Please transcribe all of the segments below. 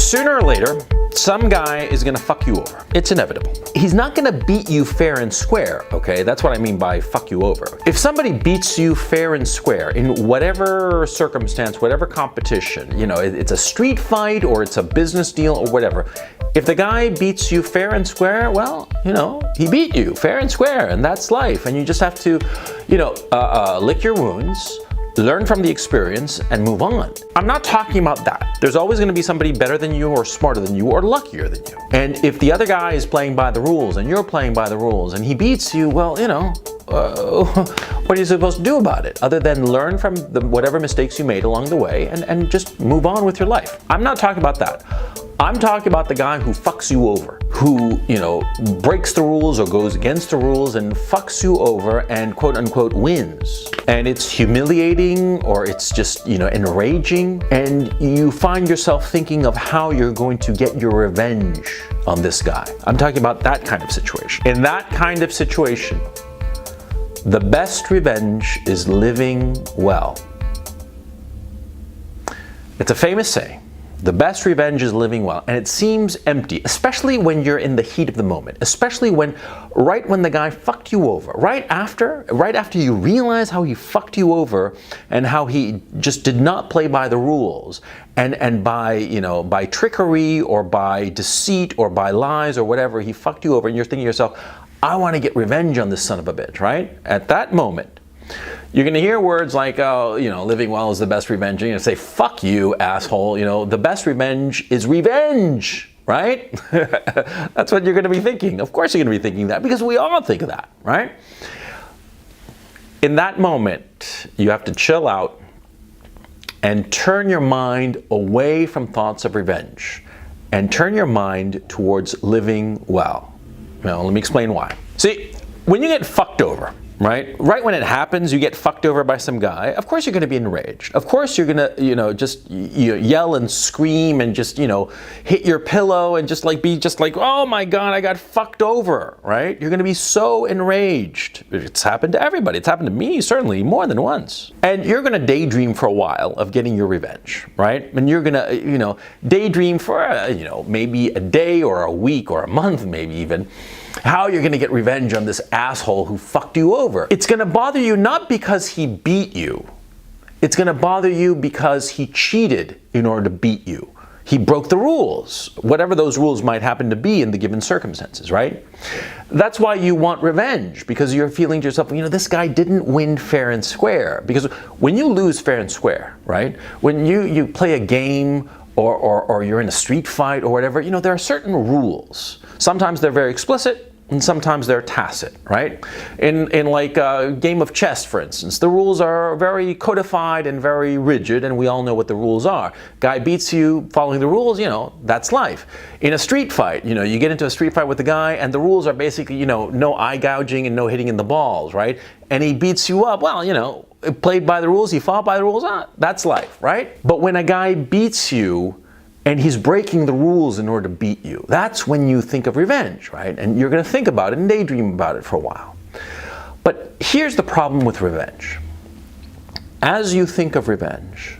Sooner or later, some guy is gonna fuck you over. It's inevitable. He's not gonna beat you fair and square, okay? That's what I mean by fuck you over. If somebody beats you fair and square in whatever circumstance, whatever competition, you know, it's a street fight or it's a business deal or whatever, if the guy beats you fair and square, well, you know, he beat you fair and square, and that's life. And you just have to, you know, lick your wounds, learn from the experience, and move on. I'm not talking about that. There's always going to be somebody better than you or smarter than you or luckier than you. And if the other guy is playing by the rules and you're playing by the rules and he beats you, well, you know, what are you supposed to do about it other than learn from whatever mistakes you made along the way and just move on with your life? I'm not talking about that. I'm talking about the guy who fucks you over, who, you know, breaks the rules or goes against the rules and fucks you over and quote unquote wins. And it's humiliating or it's just, you know, enraging. And you find yourself thinking of how you're going to get your revenge on this guy. I'm talking about that kind of situation. In that kind of situation, the best revenge is living well. It's a famous saying. The best revenge is living well, and it seems empty, especially when you're in the heat of the moment, especially right when the guy fucked you over, right after you realize how he fucked you over and how he just did not play by the rules, and by, you know, by trickery or by deceit or by lies or whatever, he fucked you over, and you're thinking to yourself, I want to get revenge on this son of a bitch, right? At that moment, you're going to hear words like, oh, you know, living well is the best revenge. You're going to say, fuck you, asshole. You know, the best revenge is revenge, right? That's what you're going to be thinking. Of course you're going to be thinking that because we all think of that, right? In that moment, you have to chill out and turn your mind away from thoughts of revenge and turn your mind towards living well. Now, let me explain why. See, when you get fucked over, right when it happens, you get fucked over by some guy, of course you're going to be enraged. Of course you're going to, you know, just yell and scream and just, you know, hit your pillow and just be like, oh my God, I got fucked over, right? You're going to be so enraged. It's happened to everybody. It's happened to me, certainly, more than once. And you're going to daydream for a while of getting your revenge, right? And you're going to, you know, daydream for, you know, maybe a day or a week or a month, maybe even, how you're going to get revenge on this asshole who fucked you over. It's going to bother you not because he beat you. It's going to bother you because he cheated in order to beat you. He broke the rules, whatever those rules might happen to be in the given circumstances, right? That's why you want revenge, because you're feeling to yourself, you know, this guy didn't win fair and square. Because when you lose fair and square, right? When you play a game or you're in a street fight or whatever, you know, there are certain rules. Sometimes they're very explicit and sometimes they're tacit, right? In like a game of chess, for instance, the rules are very codified and very rigid, and we all know what the rules are. Guy beats you following the rules, you know, that's life. In a street fight, you know, you get into a street fight with the guy and the rules are basically, you know, no eye gouging and no hitting in the balls, right? And he beats you up, well, you know, played by the rules, he fought by the rules, that's life, right? But when a guy beats you and he's breaking the rules in order to beat you, that's when you think of revenge, right? And you're going to think about it and daydream about it for a while. But here's the problem with revenge. As you think of revenge,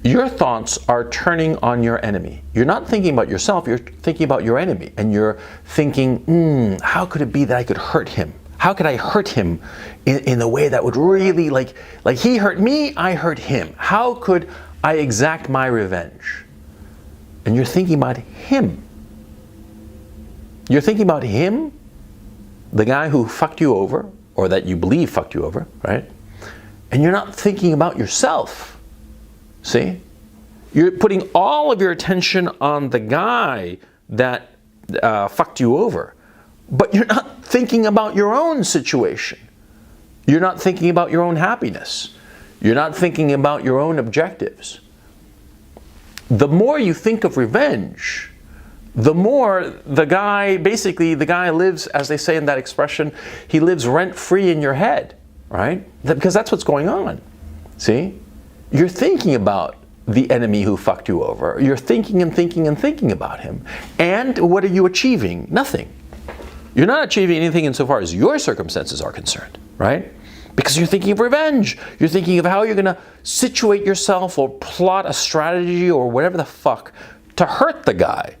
your thoughts are turning on your enemy. You're not thinking about yourself, you're thinking about your enemy. And you're thinking, how could it be that I could hurt him? How could I hurt him in a way that would really, like he hurt me, I hurt him. How could I exact my revenge? And you're thinking about him. You're thinking about him, the guy who fucked you over, or that you believe fucked you over, right? And you're not thinking about yourself. See? You're putting all of your attention on the guy that fucked you over. But you're not thinking about your own situation. You're not thinking about your own happiness. You're not thinking about your own objectives. The more you think of revenge, the more the guy lives, as they say in that expression, he lives rent-free in your head, right? Because that's what's going on. See? You're thinking about the enemy who fucked you over. You're thinking and thinking and thinking about him. And what are you achieving? Nothing. You're not achieving anything insofar as your circumstances are concerned, right? Because you're thinking of revenge. You're thinking of how you're going to situate yourself or plot a strategy or whatever the fuck to hurt the guy.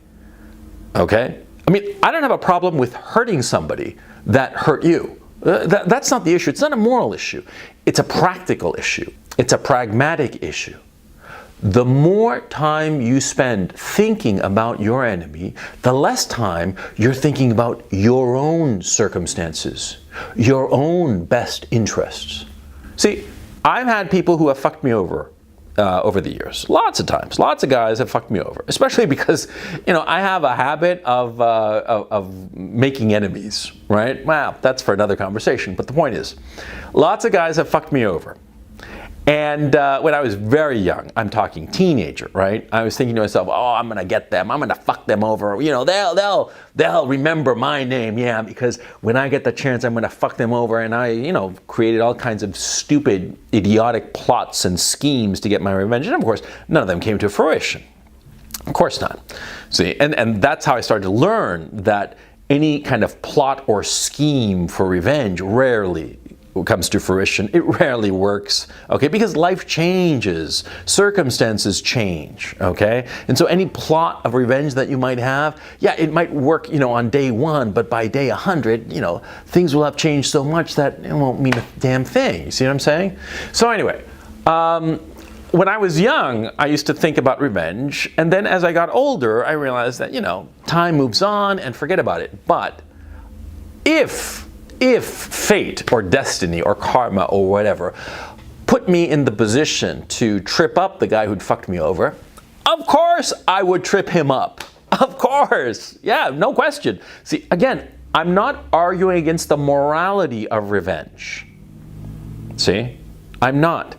Okay? I mean, I don't have a problem with hurting somebody that hurt you. That's not the issue. It's not a moral issue. It's a practical issue. It's a pragmatic issue. The more time you spend thinking about your enemy, the less time you're thinking about your own circumstances, your own best interests. See, I've had people who have fucked me over the years. Lots of times. Lots of guys have fucked me over. Especially because, I have a habit of making enemies, right? Well, that's for another conversation. But the point is, lots of guys have fucked me over. And when I was very young, I'm talking teenager, right? I was thinking to myself, oh, I'm going to get them. I'm going to fuck them over. They'll remember my name, yeah, because when I get the chance, I'm going to fuck them over. And I, created all kinds of stupid, idiotic plots and schemes to get my revenge. And of course, none of them came to fruition. Of course not. See, and that's how I started to learn that any kind of plot or scheme for revenge rarely comes to fruition. It rarely works, okay? Because life changes, circumstances change, okay? And so any plot of revenge that you might have, yeah, it might work, on day 1, but by day 100, things will have changed so much that it won't mean a damn thing. You see what I'm saying? So anyway, when I was young, I used to think about revenge, and then as I got older, I realized that, time moves on and forget about it. But if fate or destiny or karma or whatever put me in the position to trip up the guy who'd fucked me over, of course I would trip him up. Of course. Yeah, no question. See, again, I'm not arguing against the morality of revenge. See? I'm not.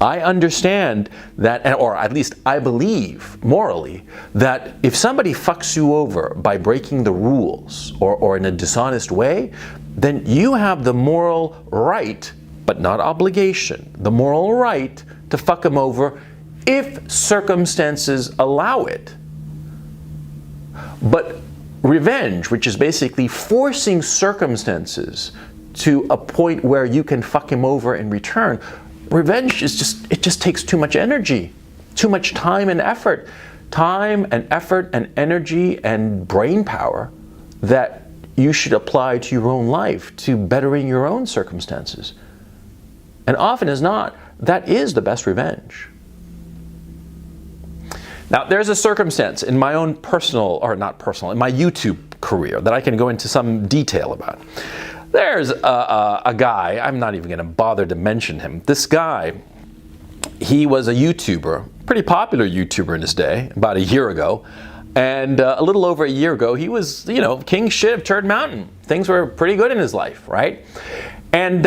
I understand that, or at least I believe morally, that if somebody fucks you over by breaking the rules or in a dishonest way, then you have the moral right, but not obligation, the moral right to fuck them over if circumstances allow it. But revenge, which is basically forcing circumstances to a point where you can fuck him over in return, revenge is just takes too much energy, too much time and effort and energy and brain power that you should apply to your own life, to bettering your own circumstances. And often as not, that is the best revenge. Now, there's a circumstance in my own personal, or not personal, in my YouTube career that I can go into some detail about. There's a guy, I'm not even going to bother to mention him. This guy, he was a YouTuber, pretty popular YouTuber in his day, about a year ago. And a little over a year ago, he was, king shit of Turd Mountain. Things were pretty good in his life, right? And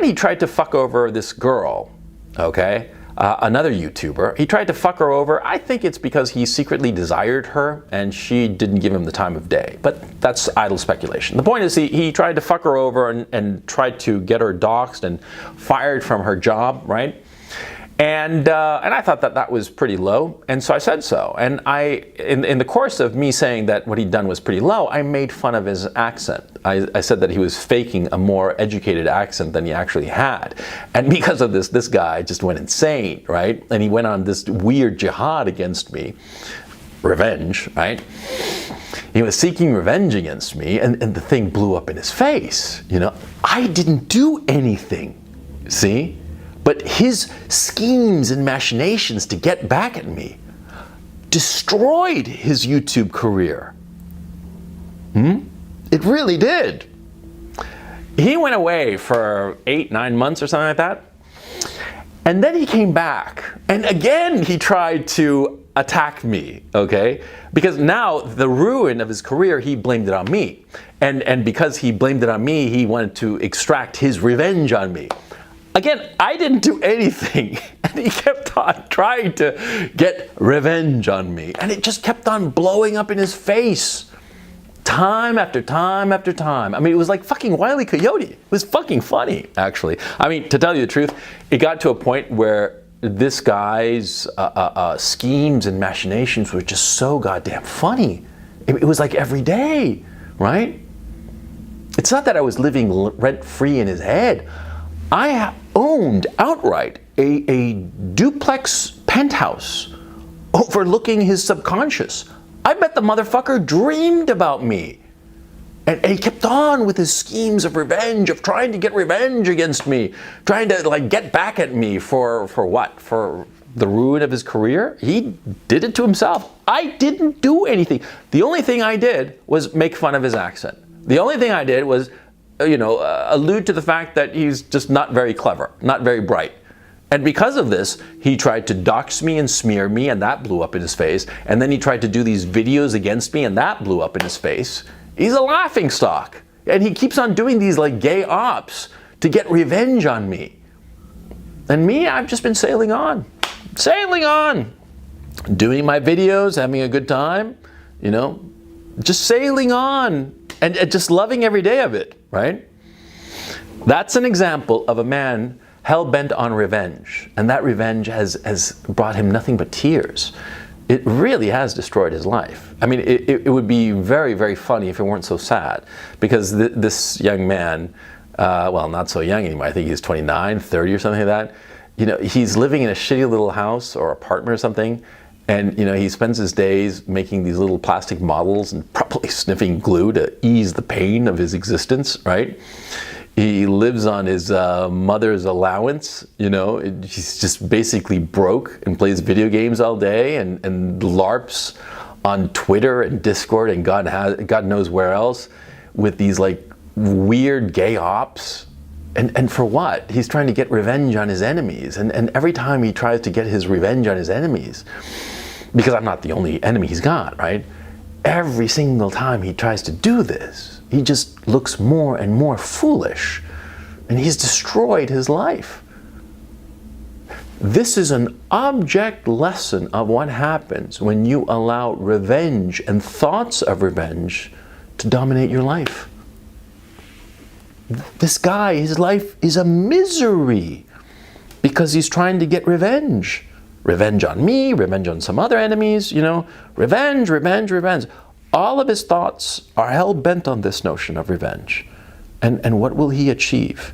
he tried to fuck over this girl, okay? Another YouTuber. He tried to fuck her over. I think it's because he secretly desired her and she didn't give him the time of day. But that's idle speculation. The point is he tried to fuck her over and tried to get her doxxed and fired from her job, right? And I thought that was pretty low, and so I said so. And in the course of me saying that what he'd done was pretty low, I made fun of his accent. I said that he was faking a more educated accent than he actually had. And because of this guy just went insane, right? And he went on this weird jihad against me. Revenge, right? He was seeking revenge against me, and the thing blew up in his face. I didn't do anything, see? But his schemes and machinations to get back at me destroyed his YouTube career. It really did. He went away for 8-9 months or something like that. And then he came back. And again, he tried to attack me, okay? Because now the ruin of his career, he blamed it on me. And because he blamed it on me, he wanted to extract his revenge on me. Again, I didn't do anything, and he kept on trying to get revenge on me, and it just kept on blowing up in his face, time after time after time. I mean, it was like fucking Wile E. Coyote. It was fucking funny, actually. I mean, to tell you the truth, it got to a point where this guy's schemes and machinations were just so goddamn funny. It was like every day, right? It's not that I was living rent-free in his head. I owned outright a duplex penthouse overlooking his subconscious. I bet the motherfucker dreamed about me. And he kept on with his schemes of revenge, of trying to get revenge against me, trying to like get back at me for what? For the ruin of his career? He did it to himself. I didn't do anything. The only thing I did was make fun of his accent. The only thing I did was, allude to the fact that he's just not very clever, not very bright. And because of this, he tried to dox me and smear me, and that blew up in his face. And then he tried to do these videos against me, and that blew up in his face. He's a laughingstock. And he keeps on doing these like gay ops to get revenge on me. And me, I've just been sailing on. Doing my videos, having a good time, just sailing on and just loving every day of it, right? That's an example of a man hell-bent on revenge. And that revenge has brought him nothing but tears. It really has destroyed his life. I mean, it would be very, very funny if it weren't so sad. Because this young man, well, not so young anymore, I think he's 29, 30 or something like that. He's living in a shitty little house or apartment or something. And, he spends his days making these little plastic models and probably sniffing glue to ease the pain of his existence, right? He lives on his mother's allowance, he's just basically broke and plays video games all day and LARPs on Twitter and Discord and God knows where else with these like weird gay ops. And for what? He's trying to get revenge on his enemies. And every time he tries to get his revenge on his enemies, because I'm not the only enemy he's got, right? Every single time he tries to do this, he just looks more and more foolish, and he's destroyed his life. This is an object lesson of what happens when you allow revenge and thoughts of revenge to dominate your life. This guy, his life is a misery because he's trying to get revenge. Revenge on me, revenge on some other enemies, revenge, revenge, revenge. All of his thoughts are hell-bent on this notion of revenge. And what will he achieve?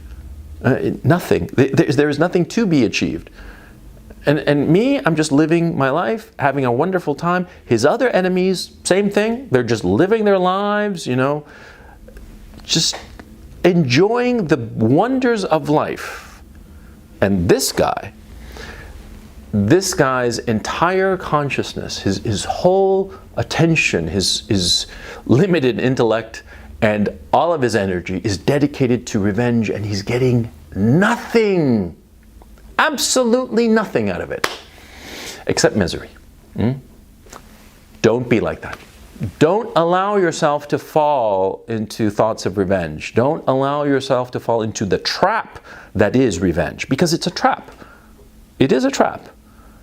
Nothing. There is nothing to be achieved. And me, I'm just living my life, having a wonderful time. His other enemies, same thing. They're just living their lives, just enjoying the wonders of life. And this guy's entire consciousness, his whole attention, his limited intellect, and all of his energy is dedicated to revenge, and he's getting nothing, absolutely nothing out of it, except misery. Don't be like that. Don't allow yourself to fall into thoughts of revenge. Don't allow yourself to fall into the trap that is revenge, because it's a trap. It is a trap.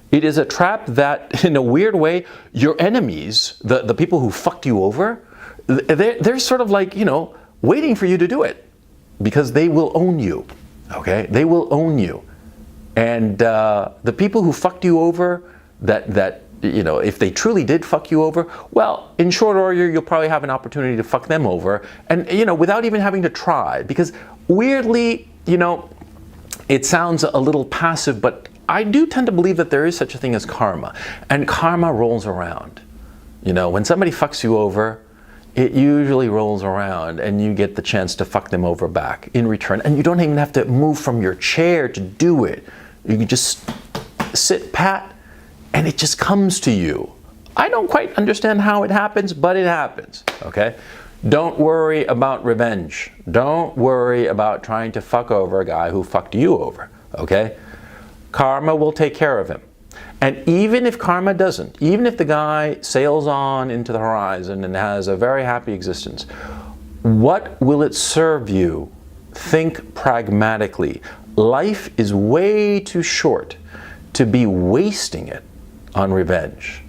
It is a trap that, in a weird way, your enemies, the people who fucked you over, they're sort of like, waiting for you to do it. Because they will own you, okay? They will own you. And the people who fucked you over, that if they truly did fuck you over, well, in short order, you'll probably have an opportunity to fuck them over. And, without even having to try. Because weirdly, it sounds a little passive, but I do tend to believe that there is such a thing as karma. And karma rolls around. When somebody fucks you over, it usually rolls around and you get the chance to fuck them over back in return. And you don't even have to move from your chair to do it. You can just sit pat and it just comes to you. I don't quite understand how it happens, but it happens, okay? Don't worry about revenge. Don't worry about trying to fuck over a guy who fucked you over, okay? Karma will take care of him. And even if karma doesn't, even if the guy sails on into the horizon and has a very happy existence, what will it serve you? Think pragmatically. Life is way too short to be wasting it on revenge.